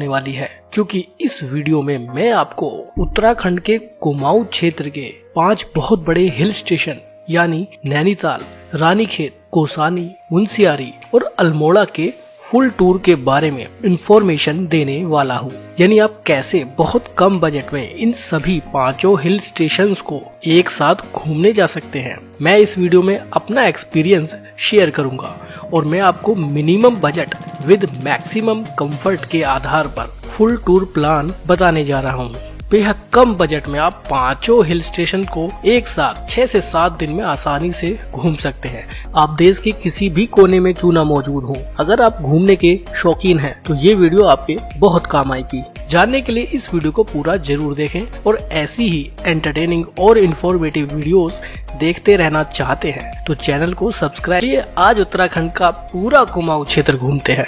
होने वाली है, क्योंकि इस वीडियो में मैं आपको उत्तराखंड के कुमाऊं क्षेत्र के 5 बहुत बड़े हिल स्टेशन यानी नैनीताल, रानीखेत, कौसानी, मुनस्यारी और अल्मोड़ा के फुल टूर के बारे में इंफॉर्मेशन देने वाला हूँ। यानी आप कैसे बहुत कम बजट में इन सभी 5 हिल स्टेशंस को एक साथ घूमने जा सकते हैं। मैं इस वीडियो में अपना एक्सपीरियंस शेयर करूंगा और मैं आपको minimum budget with maximum comfort के आधार पर फुल टूर प्लान बताने जा रहा हूँ। बेहद कम बजट में आप 5 हिल स्टेशन को एक साथ 6 से 7 दिन में आसानी से घूम सकते हैं। आप देश के किसी भी कोने में क्यों ना मौजूद हो, अगर आप घूमने के शौकीन हैं तो ये वीडियो आपके बहुत काम आएगी। जानने के लिए इस वीडियो को पूरा जरूर देखें और ऐसी ही एंटरटेनिंग और इन्फॉर्मेटिव वीडियोस देखते रहना चाहते हैं तो चैनल को सब्सक्राइब करिए। आज उत्तराखंड का पूरा कुमाऊं क्षेत्र घूमते हैं।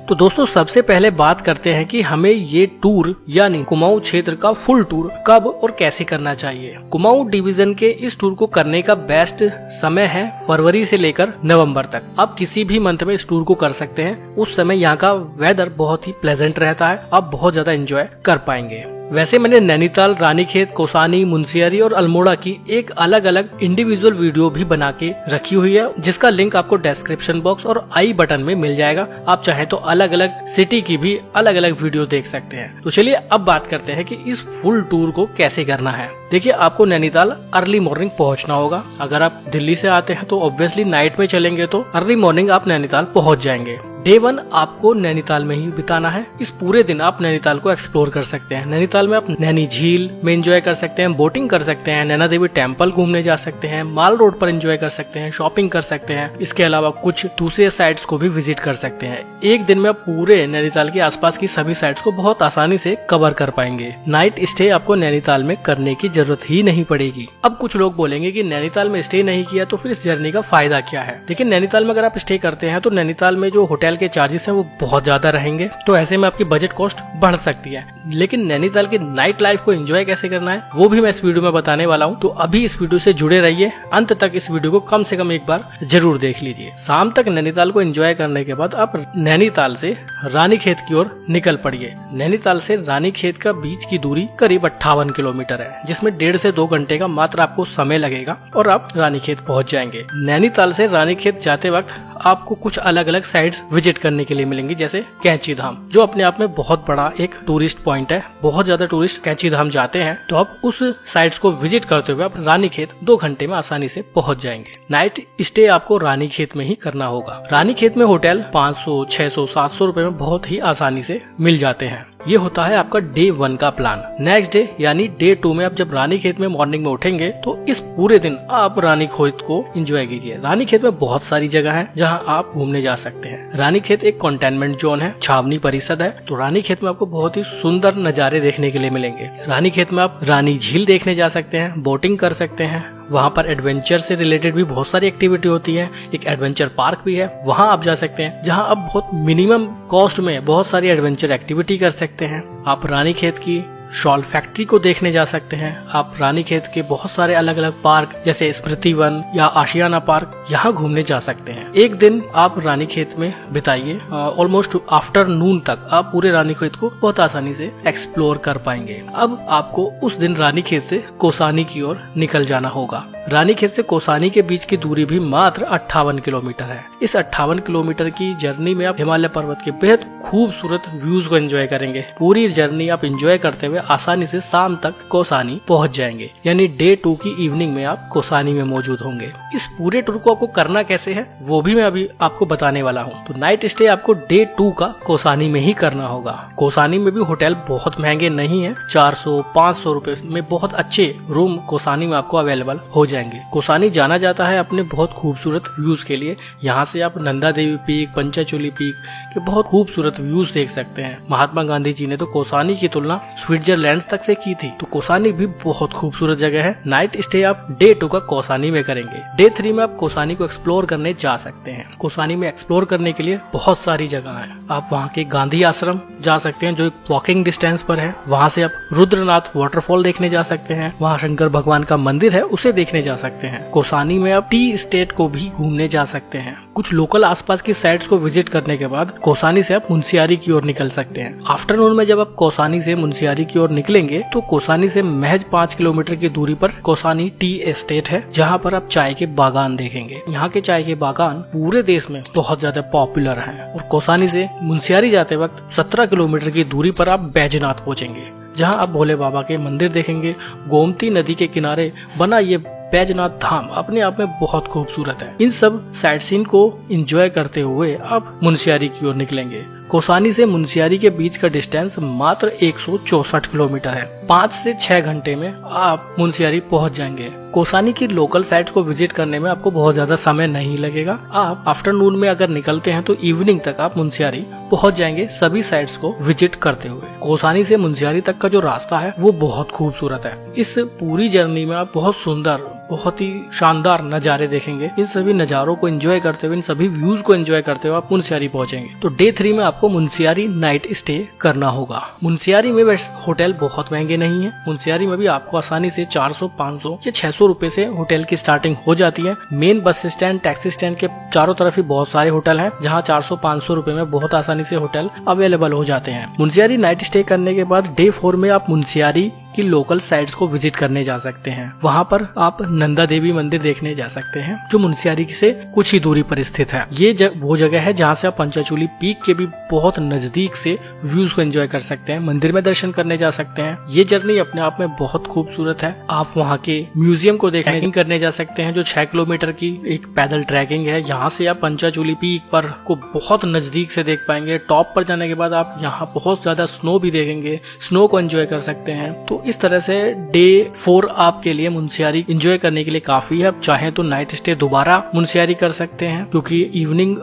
तो दोस्तों सबसे पहले बात करते हैं कि हमें ये टूर यानी कुमाऊं क्षेत्र का फुल टूर कब और कैसे करना चाहिए। कुमाऊं डिवीजन के इस टूर को करने का बेस्ट समय है फरवरी से लेकर नवंबर तक। आप किसी भी मंथ में इस टूर को कर सकते हैं। उस समय यहाँ का वेदर बहुत ही प्लेजेंट रहता है, आप बहुत ज्यादा एंजॉय कर पाएंगे। वैसे मैंने नैनीताल, रानीखेत, कौसानी, मुनस्यारी और अल्मोड़ा की एक अलग अलग इंडिविजुअल वीडियो भी बना के रखी हुई है, जिसका लिंक आपको डिस्क्रिप्शन बॉक्स और आई बटन में मिल जाएगा। आप चाहे तो अलग अलग सिटी की भी अलग अलग वीडियो देख सकते हैं। तो चलिए अब बात करते हैं कि इस फुल टूर को कैसे करना है। देखिए, आपको नैनीताल अर्ली मॉर्निंग पहुंचना होगा। अगर आप दिल्ली से आते हैं तो ऑब्वियसली नाइट में चलेंगे तो अर्ली मॉर्निंग आप नैनीताल पहुंच जाएंगे। डे 1 आपको नैनीताल में ही बिताना है। इस पूरे दिन आप नैनीताल को एक्सप्लोर कर सकते हैं। नैनीताल में आप नैनी झील में एंजॉय कर सकते हैं, बोटिंग कर सकते हैं, नैना देवी टेम्पल घूमने जा सकते हैं, माल रोड पर एंजॉय कर सकते हैं, शॉपिंग कर सकते हैं। इसके अलावा कुछ दूसरे साइट्स को भी विजिट कर सकते हैं। एक दिन में आप पूरे नैनीताल के आसपास की सभी साइट्स को बहुत आसानी से कवर कर पाएंगे। नाइट स्टे आपको नैनीताल में करने की जरूरत ही नहीं पड़ेगी। अब कुछ लोग बोलेंगे कि नैनीताल में स्टे नहीं किया तो फिर इस जर्नी का फायदा क्या है। लेकिन नैनीताल में अगर आप स्टे करते हैं तो नैनीताल में जो होटल के चार्जेस हैं वो बहुत ज्यादा रहेंगे, तो ऐसे में आपकी बजट कॉस्ट बढ़ सकती है। लेकिन नैनीताल की नाइट लाइफ को एंजॉय कैसे करना है वो भी मैं इस वीडियो में बताने वाला हूँ। तो अभी इस वीडियो से जुड़े रहिए, अंत तक इस वीडियो को कम से कम एक बार जरूर देख लीजिए। शाम तक नैनीताल को एंजॉय करने के बाद आप नैनीताल से रानीखेत की ओर निकल पड़िए। नैनीताल से रानीखेत का बीच की दूरी करीब 58 किलोमीटर है, जिसमें 1.5 से 2 घंटे का मात्र आपको समय लगेगा और आप रानीखेत पहुंच जाएंगे। नैनीताल से रानीखेत जाते वक्त आपको कुछ अलग अलग साइट्स विजिट करने के लिए मिलेंगी, जैसे कैंची धाम, जो अपने आप में बहुत बड़ा एक टूरिस्ट पॉइंट है। बहुत ज्यादा टूरिस्ट कैंची धाम जाते हैं, तो आप उस साइट्स को विजिट करते हुए आप रानीखेत 2 घंटे में आसानी से पहुंच जाएंगे। नाइट स्टे आपको रानीखेत में ही करना होगा। रानीखेत में होटल 500, 600, 700 रुपए में बहुत ही आसानी से मिल जाते हैं। ये होता है आपका डे 1 का प्लान। नेक्स्ट डे यानी डे 2 में आप जब रानीखेत में मॉर्निंग में उठेंगे तो इस पूरे दिन आप रानीखेत को एंजॉय कीजिए। रानीखेत में बहुत सारी जगह है जहां आप घूमने जा सकते हैं। रानीखेत एक कंटेनमेंट जोन है, छावनी परिषद है, तो रानीखेत में आपको बहुत ही सुंदर नजारे देखने के लिए मिलेंगे। रानीखेत में आप रानी झील देखने जा सकते हैं, बोटिंग कर सकते हैं। वहाँ पर एडवेंचर से रिलेटेड भी बहुत सारी एक्टिविटी होती है। एक एडवेंचर पार्क भी है, वहाँ आप जा सकते हैं, जहाँ आप बहुत मिनिमम कॉस्ट में बहुत सारी एडवेंचर एक्टिविटी कर सकते हैं। आप रानीखेत की शॉल फैक्ट्री को देखने जा सकते हैं। आप रानीखेत के बहुत सारे अलग अलग पार्क जैसे स्मृति वन या आशियाना पार्क यहाँ घूमने जा सकते हैं। एक दिन आप रानीखेत में बिताइए, ऑलमोस्ट आफ्टरनून तक आप पूरे रानीखेत को बहुत आसानी से एक्सप्लोर कर पाएंगे। अब आपको उस दिन रानीखेत से कौसानी की ओर निकल जाना होगा। रानीखेत से कौसानी के बीच की दूरी भी मात्र 58 किलोमीटर है। इस 58 किलोमीटर की जर्नी में आप हिमालय पर्वत के बेहद खूबसूरत व्यूज को एंजॉय करेंगे। पूरी जर्नी आप एंजॉय करते हुए आसानी से शाम तक कौसानी पहुंच जाएंगे, यानी डे 2 की इवनिंग में आप कौसानी में मौजूद होंगे। इस पूरे टूर को आपको करना कैसे है वो भी मैं अभी आपको बताने वाला हूँ। तो नाइट स्टे आपको डे 2 का कौसानी में ही करना होगा। कौसानी में भी होटल बहुत महंगे नहीं है, 400-500 रुपए में बहुत अच्छे रूम कौसानी में आपको अवेलेबल हो जाएंगे। कौसानी जाना जाता है अपने बहुत खूबसूरत व्यूज के लिए। यहाँ से आप नंदा देवी पीक, पंचाचूली पीक के बहुत खूबसूरत व्यूज देख सकते हैं। महात्मा गांधी जी ने तो कौसानी की तुलना स्विट्जरलैंड तक से की थी। तो कौसानी भी बहुत खूबसूरत जगह है। नाइट स्टे आप डे 2 का कौसानी में करेंगे। डे 3 में आप कौसानी को एक्सप्लोर करने जा सकते हैं। कौसानी में एक्सप्लोर करने के लिए बहुत सारी जगह है। आप वहाँ के गांधी आश्रम जा सकते हैं जो एक वॉकिंग डिस्टेंस पर है। वहाँ से आप रुद्रनाथ वाटरफॉल देखने जा सकते हैं। वहाँ शंकर भगवान का मंदिर है, उसे देखने जा सकते हैं। कौसानी में आप टी स्टेट को भी घूमने जा सकते हैं। कुछ लोकल आसपास की साइट्स को विजिट करने के बाद कौसानी से आप मुंशियारी की ओर निकल सकते हैं। आफ्टरनून में जब आप कौसानी से मुंशियारी की ओर निकलेंगे तो कौसानी से महज 5 किलोमीटर की दूरी पर कौसानी टी एस्टेट है, जहाँ पर आप चाय के बागान देखेंगे। यहाँ के चाय के बागान पूरे देश में बहुत ज्यादा पॉपुलर हैं। और कौसानी से मुंशियारी जाते वक्त 17 किलोमीटर की दूरी पर आप बैजनाथ पहुंचेंगे, जहां आप भोले बाबा के मंदिर देखेंगे। गोमती नदी के किनारे बना ये बैजनाथ धाम अपने आप में बहुत खूबसूरत है। इन सब साइट सीन को एंजॉय करते हुए आप मुंशियारी की ओर निकलेंगे। कौसानी से मुंशियारी के बीच का डिस्टेंस मात्र 164 किलोमीटर है। 5 से 6 घंटे में आप मुंशियारी पहुंच जाएंगे। कौसानी की लोकल साइट्स को विजिट करने में आपको बहुत ज्यादा समय नहीं लगेगा। आप आफ्टरनून में अगर निकलते हैं तो इवनिंग तक आप मुंशियारी पहुंच जाएंगे सभी साइट्स को विजिट करते हुए। कौसानी से मुंशियारी तक का जो रास्ता है वो बहुत खूबसूरत है। इस पूरी जर्नी में आप बहुत सुंदर, बहुत ही शानदार नजारे देखेंगे। इन सभी नजारों को एंजॉय करते हुए, इन सभी व्यूज को एंजॉय करते हुए आप मुंशियारी पहुंचेंगे। तो डे 3 में आपको मुंशियारी नाइट स्टे करना होगा। मुंशियारी में होटल बहुत महंगे नहीं है। मुंशियारी में भी आपको आसानी से 400, 500 या 600 रुपए से होटल की स्टार्टिंग हो जाती है। Main bus stand, taxi stand के चारों तरफ ही बहुत सारे होटल हैं, जहां 400-500 रुपए में बहुत आसानी से होटल अवेलेबल हो जाते हैं। मुंशियारी नाइट स्टे करने के बाद डे 4 में आप मुंशियारी की लोकल साइट्स को विजिट करने जा सकते हैं। वहाँ पर आप नंदा देवी मंदिर देखने जा सकते हैं, जो मुंशियारी से कुछ ही दूरी पर स्थित है। ये वो जगह है जहाँ से आप पंचाचूली पीक के भी बहुत नजदीक से व्यूज को एंजॉय कर सकते हैं। मंदिर में दर्शन करने जा सकते हैं। ये जर्नी अपने आप में बहुत खूबसूरत है। आप वहाँ के म्यूजियम को देखने करने जा सकते हैं, जो 6 किलोमीटर की एक पैदल ट्रैकिंग है। यहाँ से आप पंचाचूली पीक पर को बहुत नजदीक से देख पाएंगे। टॉप पर जाने के बाद आप यहाँ बहुत ज्यादा स्नो भी देखेंगे, स्नो को एंजॉय कर सकते हैं। तो इस तरह से डे 4 आपके लिए मुंशियारी एंजॉय करने के लिए काफी है। आप चाहें तो नाइट स्टे दोबारा मुंशियारी कर सकते हैं, क्योंकि इवनिंग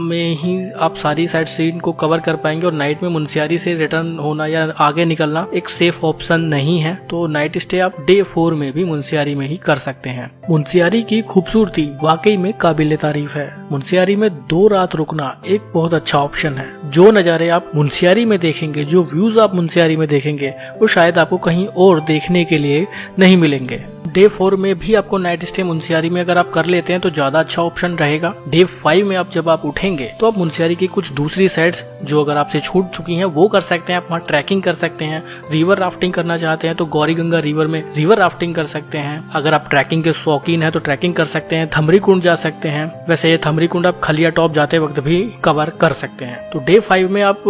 में ही आप सारी साइट सीन को कवर कर पाएंगे और नाइट में मुंशियारी से रिटर्न होना या आगे निकलना एक सेफ ऑप्शन नहीं है। तो नाइट स्टे आप डे 4 में भी मुंशियारी में ही कर सकते हैं। मुंशियारी की खूबसूरती वाकई में काबिले तारीफ है। मुंशियारी में 2 रात रुकना एक बहुत अच्छा ऑप्शन है। जो नजारे आप मुंशियारी में देखेंगे, जो व्यूज आप मुंशियारी में देखेंगे, वो शायद आपको कहीं और देखने के लिए नहीं मिलेंगे। डे 4 में भी आपको नाइट स्टे मुंशियारी में अगर आप कर लेते हैं तो ज्यादा अच्छा ऑप्शन रहेगा। डे 5 में आप जब आप उठेंगे तो आप मुंशियारी की कुछ दूसरी साइट्स जो अगर आपसे छूट चुकी हैं वो कर सकते हैं। आप वहाँ ट्रैकिंग कर सकते हैं। रिवर राफ्टिंग करना चाहते हैं तो गौरी गंगा रिवर में रिवर राफ्टिंग कर सकते हैं। अगर आप ट्रैकिंग के शौकीन हैं तो ट्रैकिंग कर सकते हैं। थमरी कुंड जा सकते हैं। वैसे ये थमरी कुंड आप खलिया टॉप जाते वक्त भी कवर कर सकते हैं। तो डे 5 में आप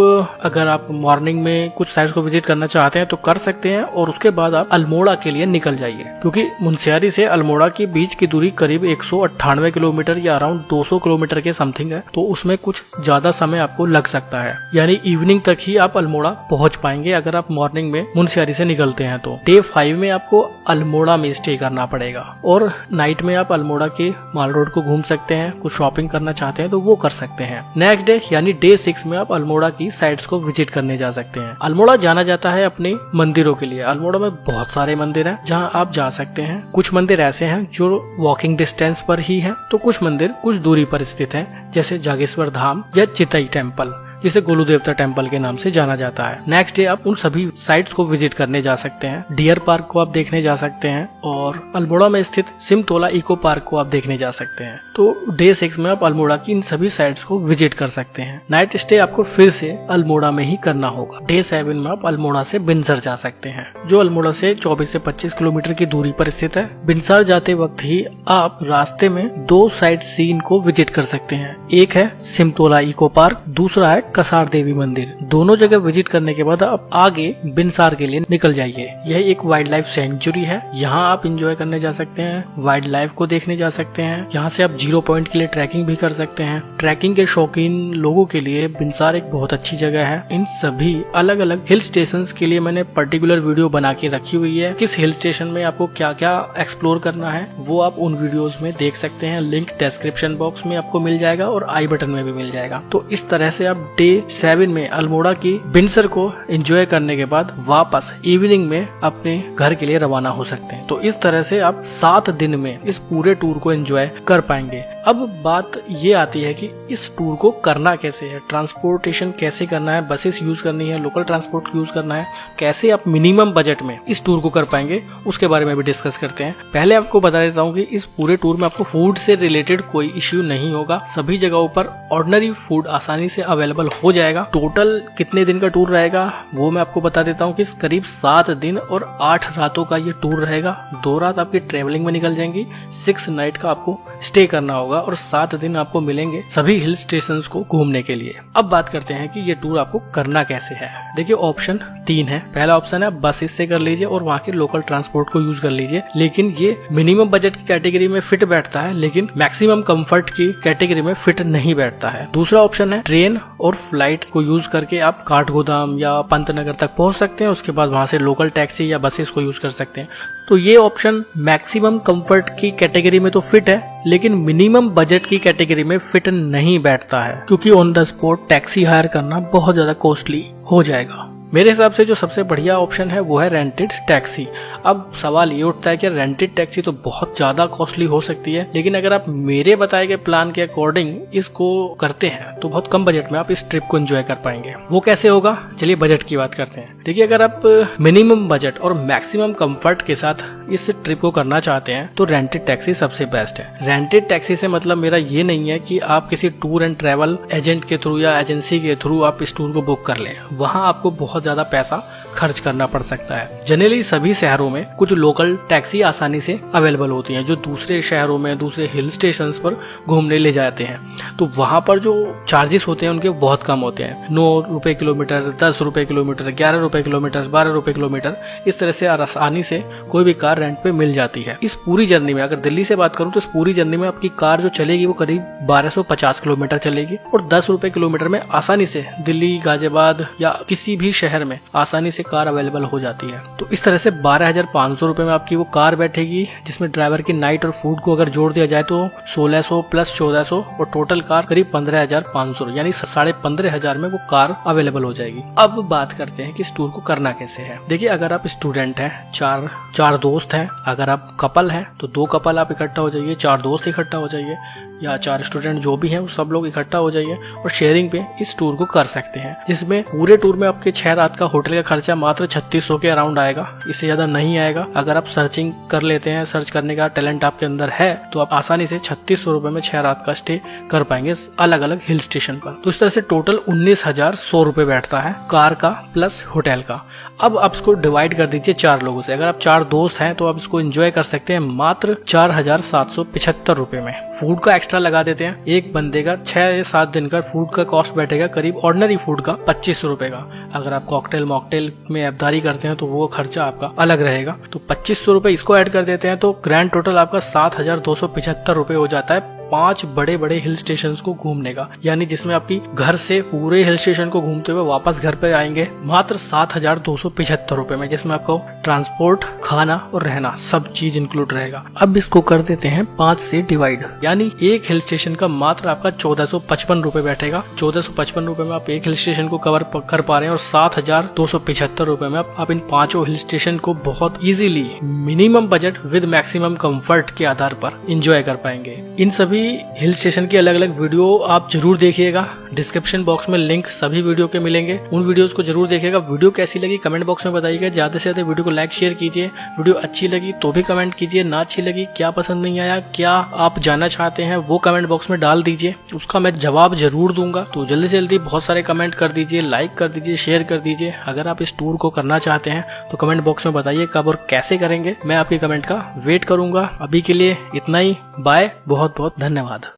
अगर आप मॉर्निंग में कुछ साइट्स को विजिट करना चाहते हैं तो कर सकते हैं, और उसके बाद आप अल्मोड़ा के लिए निकल जाइए, क्योंकि मुंशियारी से अल्मोड़ा के बीच की दूरी करीब 198 किलोमीटर या अराउंड 200 किलोमीटर के समथिंग है। तो उसमें कुछ ज्यादा समय आपको लग सकता है, यानी इवनिंग तक ही आप अल्मोड़ा पहुंच पाएंगे अगर आप मॉर्निंग में मुंशियारी से निकलते हैं। तो डे 5 में आपको अल्मोड़ा में स्टे करना पड़ेगा, और नाइट में आप अल्मोड़ा के माल रोड को घूम सकते हैं। कुछ शॉपिंग करना चाहते हैं तो वो कर सकते हैं। नेक्स्ट डे यानी डे 6 में आप अल्मोड़ा की साइट्स को विजिट करने जा सकते हैं। अल्मोड़ा जाना जाता है अपने मंदिरों के लिए। अल्मोड़ा में बहुत सारे मंदिर हैं जहां आप जा सकते हैं। कुछ मंदिर ऐसे हैं जो वॉकिंग डिस्टेंस पर ही हैं, तो कुछ मंदिर कुछ दूरी पर स्थित हैं, जैसे जागेश्वर धाम या चितई टेम्पल, जिसे गोलू देवता टेम्पल के नाम से जाना जाता है। नेक्स्ट डे आप उन सभी साइट्स को विजिट करने जा सकते हैं। डियर पार्क को आप देखने जा सकते हैं, और अल्मोड़ा में स्थित सिमतोला इको पार्क को आप देखने जा सकते हैं। तो डे 6 में आप अल्मोड़ा की इन सभी साइट्स को विजिट कर सकते हैं। नाइट स्टे आपको फिर से अल्मोड़ा में ही करना होगा। डे 7 में आप अल्मोड़ा से बिनसर जा सकते हैं, जो अल्मोड़ा से 24 से 25 किलोमीटर की दूरी पर स्थित है। बिनसर जाते वक्त ही आप रास्ते में 2 साइट सीन को विजिट कर सकते हैं। एक है सिमतोला इको पार्क, दूसरा है कसार देवी मंदिर। दोनों जगह विजिट करने के बाद आप आगे बिनसार के लिए निकल जाइए। यह एक वाइल्ड लाइफ सेंचुरी है। यहाँ आप एंजॉय करने जा सकते हैं, वाइल्ड लाइफ को देखने जा सकते हैं। यहाँ से आप जीरो पॉइंट के लिए ट्रैकिंग भी कर सकते हैं। ट्रैकिंग के शौकीन लोगों के लिए बिनसार एक बहुत अच्छी जगह है। इन सभी अलग अलग हिल स्टेशन के लिए मैंने पर्टिकुलर वीडियो बना के रखी हुई है। किस हिल स्टेशन में आपको क्या क्या एक्सप्लोर करना है वो आप उन वीडियोस में देख सकते हैं। लिंक डिस्क्रिप्शन बॉक्स में आपको मिल जाएगा और आई बटन में भी मिल जाएगा। तो इस तरह से आप डे 7 में अल्मोड़ा की बिनसर को एंजॉय करने के बाद वापस इवनिंग में अपने घर के लिए रवाना हो सकते हैं। तो इस तरह से आप 7 दिन में इस पूरे टूर को एंजॉय कर पाएंगे। अब बात ये आती है कि इस टूर को करना कैसे है, ट्रांसपोर्टेशन कैसे करना है, बसेस यूज करनी है, लोकल ट्रांसपोर्ट यूज करना है, कैसे आप मिनिमम बजट में इस टूर को कर पाएंगे, उसके बारे में भी डिस्कस करते हैं। पहले आपको बता देता हूँ कि इस पूरे टूर में आपको फूड से रिलेटेड कोई इश्यू नहीं होगा। सभी जगहों पर ऑर्डिनरी फूड आसानी से अवेलेबल हो जाएगा। टोटल कितने दिन का टूर रहेगा वो मैं आपको बता देता हूँ कि करीब 7 दिन और 8 रातों का ये टूर रहेगा। 2 रात आपकी ट्रेवलिंग में निकल जाएंगी, 6 नाइट का आपको स्टे करना होगा और 7 दिन आपको मिलेंगे सभी हिल स्टेशन को घूमने के लिए। अब बात करते हैं कि ये टूर आपको करना कैसे है। देखिए ऑप्शन 3 है। पहला ऑप्शन है बस से कर लीजिए और वहाँ के लोकल ट्रांसपोर्ट को यूज कर लीजिए, लेकिन ये मिनिमम बजट की कैटेगरी में फिट बैठता है लेकिन मैक्सिमम कंफर्ट की कैटेगरी में फिट नहीं बैठता है। दूसरा ऑप्शन है ट्रेन और फ्लाइट को यूज करके आप काठगोदाम या पंतनगर तक पहुंच सकते हैं। उसके बाद वहां से लोकल टैक्सी या बसेस को यूज कर सकते हैं। तो ये ऑप्शन मैक्सिमम कंफर्ट की कैटेगरी में तो फिट है लेकिन मिनिमम बजट की कैटेगरी में फिट नहीं बैठता है, क्योंकि on the spot taxi hire करना बहुत ज्यादा कॉस्टली हो जाएगा। मेरे हिसाब से जो सबसे बढ़िया ऑप्शन है वो है रेंटेड टैक्सी। अब सवाल ये उठता है कि रेंटेड टैक्सी तो बहुत ज्यादा कॉस्टली हो सकती है, लेकिन अगर आप मेरे बताए गए प्लान के अकॉर्डिंग इसको करते हैं तो बहुत कम बजट में आप इस ट्रिप को एंजॉय कर पाएंगे। वो कैसे होगा, चलिए बजट की बात करते हैं। देखिए अगर आप मिनिमम बजट और मैक्सिमम कंफर्ट के साथ इस ट्रिप को करना चाहते हैं तो रेंटेड टैक्सी सबसे बेस्ट है। रेंटेड टैक्सी से मतलब मेरा ये नहीं है कि आप किसी टूर एंड ट्रैवल एजेंट के थ्रू या एजेंसी के थ्रू आप इस टूर को बुक कर लें। वहां आपको बहुत ज्यादा पैसा खर्च करना पड़ सकता है। जनरली सभी शहरों में कुछ लोकल टैक्सी आसानी से अवेलेबल होती हैं जो दूसरे शहरों में दूसरे हिल स्टेशन पर घूमने ले जाते हैं। तो वहां पर जो चार्जेस होते हैं उनके बहुत कम होते हैं। 9 रुपए किलोमीटर, 10 रुपए किलोमीटर, 11 रुपए किलोमीटर, 12 रुपए किलोमीटर, इस तरह से आसानी से कोई भी कार रेंट पे मिल जाती है। इस पूरी जर्नी में अगर दिल्ली से बात करूं तो इस पूरी जर्नी में आपकी कार जो चलेगी वो करीब 1250 किलोमीटर चलेगी और 10 रुपए किलोमीटर में आसानी से दिल्ली, गाजियाबाद या किसी भी शहर में आसानी से कार अवेलेबल हो जाती है। तो इस तरह से 12,500 रुपए में आपकी वो कार बैठेगी, जिसमें ड्राइवर की नाइट और फूड को अगर जोड़ दिया जाए तो 1600 प्लस 1400 और टोटल कार करीब 15,500 यानी 15,500 में वो कार अवेलेबल हो जाएगी। अब बात करते हैं कि इस टूर को करना कैसे है। देखिए अगर आप स्टूडेंट हैं, चार दोस्त हैं, अगर आप कपल हैं तो 2 कपल आप इकट्ठा हो जाइए, 4 दोस्त इकट्ठा हो जाइए या 4 स्टूडेंट जो भी हैं वो सब लोग इकट्ठा हो जाइए और शेयरिंग पे इस टूर को कर सकते हैं, जिसमें पूरे टूर में आपके 6 रात का होटल का खर्चा मात्र 3600 के अराउंड आएगा। इससे ज्यादा नहीं आएगा। अगर आप सर्चिंग कर लेते हैं, सर्च करने का टैलेंट आपके अंदर है तो आप आसानी से 3600 रुपए में 6 रात का स्टे कर पाएंगे अलग अलग हिल स्टेशन पर। तो इस तरह से टोटल 19,100 रुपए बैठता है कार का प्लस होटल का। अब आप इसको डिवाइड कर दीजिए 4 लोगों से। अगर आप 4 दोस्त हैं तो आप इसको एंजॉय कर सकते हैं मात्र 4,775 रुपए में। फूड का एक्स्ट्रा लगा देते हैं, एक बंदे का 6 या 7 दिन का फूड का कॉस्ट बैठेगा करीब ऑर्डिनरी फूड का 2500 रुपए का। अगर आप कॉकटेल मॉकटेल में अबदारी करते हैं तो वो खर्चा आपका अलग रहेगा। तो 2500 रुपए इसको ऐड कर देते हैं तो ग्रैंड टोटल आपका 7,275 रुपए हो जाता है 5 बड़े बड़े हिल स्टेशन को घूमने का, यानी जिसमें आपकी घर से पूरे हिल स्टेशन को घूमते हुए वापस घर पे आएंगे मात्र 7,275 रुपए में, जिसमें आपको ट्रांसपोर्ट, खाना और रहना सब चीज इंक्लूड रहेगा। अब इसको कर देते हैं 5 से डिवाइड, यानी एक हिल स्टेशन का मात्र आपका 1455 रुपए बैठेगा। 1455 रुपए में आप एक हिल स्टेशन को कवर कर पा रहे हैं और 7,275 रुपए में आप इन 5 हिल स्टेशन को बहुत easily minimum budget with maximum comfort के आधार पर एंजॉय कर पाएंगे। इन सभी हिल स्टेशन की अलग अलग वीडियो आप जरूर देखिएगा। डिस्क्रिप्शन बॉक्स में लिंक सभी वीडियो के मिलेंगे, उन वीडियोस को जरूर देखिएगा। वीडियो कैसी लगी कमेंट बॉक्स में बताइएगा। ज्यादा से ज्यादा वीडियो को लाइक शेयर कीजिए। वीडियो अच्छी लगी तो भी कमेंट कीजिए, ना अच्छी लगी, क्या पसंद नहीं आया, क्या आप जानना चाहते हैं वो कमेंट बॉक्स में डाल दीजिए, उसका मैं जवाब जरूर दूंगा। तो जल्दी से जल्दी बहुत सारे कमेंट कर दीजिए, लाइक कर दीजिए, शेयर कर दीजिए। अगर आप इस टूर को करना चाहते हैं तो कमेंट बॉक्स में बताइए कब और कैसे करेंगे, मैं आपके कमेंट का वेट करूंगा। अभी के लिए इतना ही, बाय, बहुत बहुत धन्यवाद।